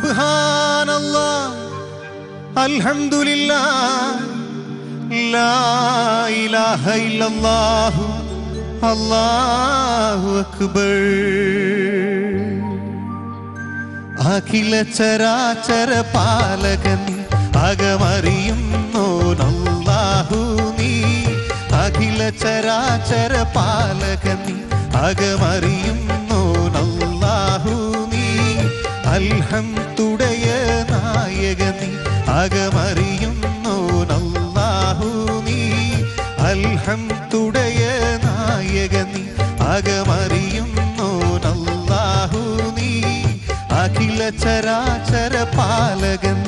സുബ്ഹാനല്ലാഹ് അൽഹംദുലില്ലാഹ് ലാ ഇലാഹ ഇല്ലല്ലാഹു അല്ലാഹു അക്ബർ. അഖില ചരാചര പാലകൻ അകമറിയുന്നോനല്ലാഹു നീ. അഖില ചരാചര പാലകൻ അകമറിയുന്നോനല്ലാഹു നീ. അൽഹംദുടയ നായകൻ അകമറിയുന്നോനല്ലാഹു നീ. അൽഹംദുടയ നായകൻ അകമറിയുന്നോനല്ലാഹു നീ. അഖില ചരാചര പാലകൻ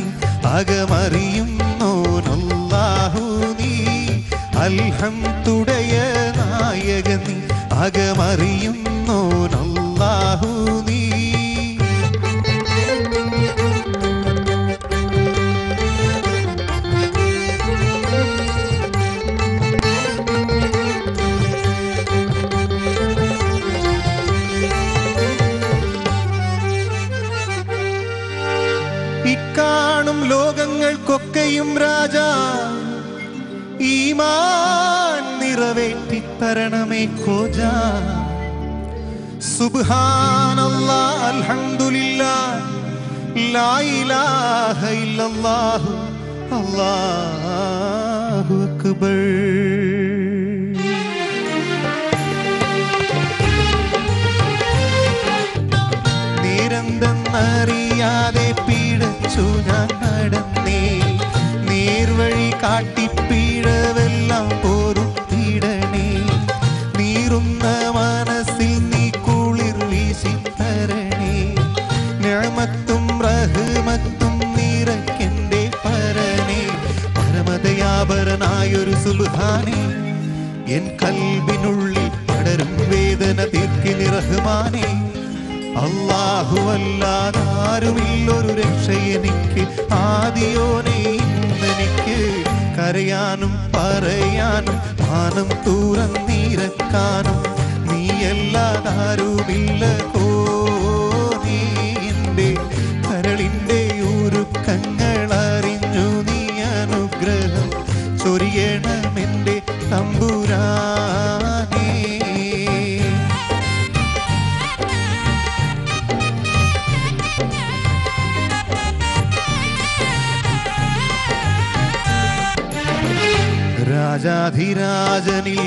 അകമറിയുന്നോനല്ലാഹു നീ. അൽഹംദുടയ നായകൻ അകമറിയുന്നോനല്ലാഹു നീ. ഇക്കാണും ലോകങ്ങൾക്കൊക്കെയും രാജാ ഈമാൻ നിറവേറ്റിത്തരണമേ ഖോജാ. സുബ്ഹാനല്ലാഹ് അൽഹംദുലില്ലാഹ് ലാ ഇലാഹ ഇല്ലല്ലാഹു അല്ലാഹു അക്ബർ. നേരെന്തെന്നറിയാതെ പീഡച്ചു ഞാൻ നടന്നേ. നേർവഴി കാട്ടി പീഴവെല്ലാം പൊറുത്തിടണേ. നീറുന്ന മനസ്സിൽ നീ കുളിർ വീശി തരണേ. നിഅമത്തും റഹ്മത്തും നിറയ്ക്കെന്റെ പരനേ. പരമദയാപരനായൊരു സുബ്ഹാനേ, എൻ കൽബിനുള്ളിൽ പടരും വേദന തീർക്കിനി റഹ്മാനേ. അല്ലാഹു അല്ലാതാരുമില്ലൊരു രക്ഷ എനിക്ക്, ആദിയോനെ ഇന്നെനിക്ക്. കരയാനും പറയാനും മാനം തുറന്നിരക്കാനും നീയല്ലാതാരുമില്ല കോനേ. എൻ്റെ കരളിൻ്റെ ഉരുക്കങ്ങൾ അറിഞ്ഞു നീ അനുഗ്രഹം ചൊരിയണമെൻ്റെ തമ്പുരാനേ. രാജാധിരാജനിൽ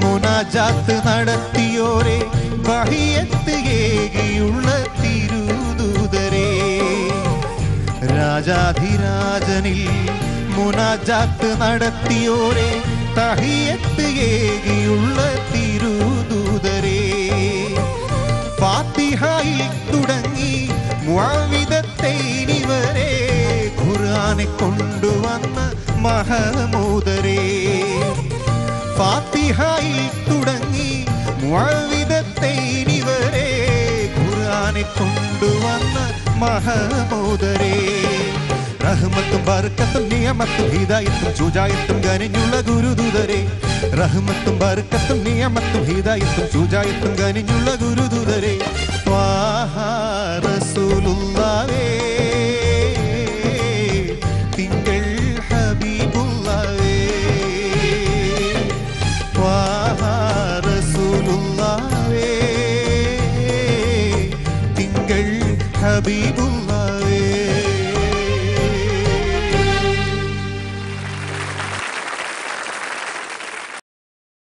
മുനാജാത്ത് നടത്തിയോരെ വഹിയത്ത് ഏകിയുള്ള തിരുദൂതരേ. രാജാധിരാജനിൽ മുനാജാത്ത് നടത്തിയോരെ തഹിയത്ത് ഏകിയുള്ള തിരുദൂതരേ. ഫാത്തിഹയിൽ തുടങ്ങി മുഅവ്വിദത്തൈനിവരെ ഖുർആനെ കൊണ്ടുവന്ന മഹമൂദരേ. ഫാത്തിഹയിൽ തുടങ്ങി മുഅവ്വിദത്തൈനിവരെ ഖുർആനെ കൊണ്ടുവന്ന മഹമൂദരേ. റഹ്മത്തും ബർക്കത്തും നിയമത്തും ഹിദായത്തും ശുജായത്തും കനിഞ്ഞുള്ള ഗുരുദൂതരേ. റഹ്മത്തും ബർക്കത്തും നിയമത്തും ഹിദായത്തും ശുജായത്തും കനിഞ്ഞുള്ള ഗുരുദൂതരേ. ത്വാഹ റസൂലുള്ളാഹേ തിങ്കൾ ഹബീബുള്ളാഹേ. ത്വാഹ റസൂലുള്ളാഹേ തിങ്കൾ ഹബീബുള്ളാഹേ.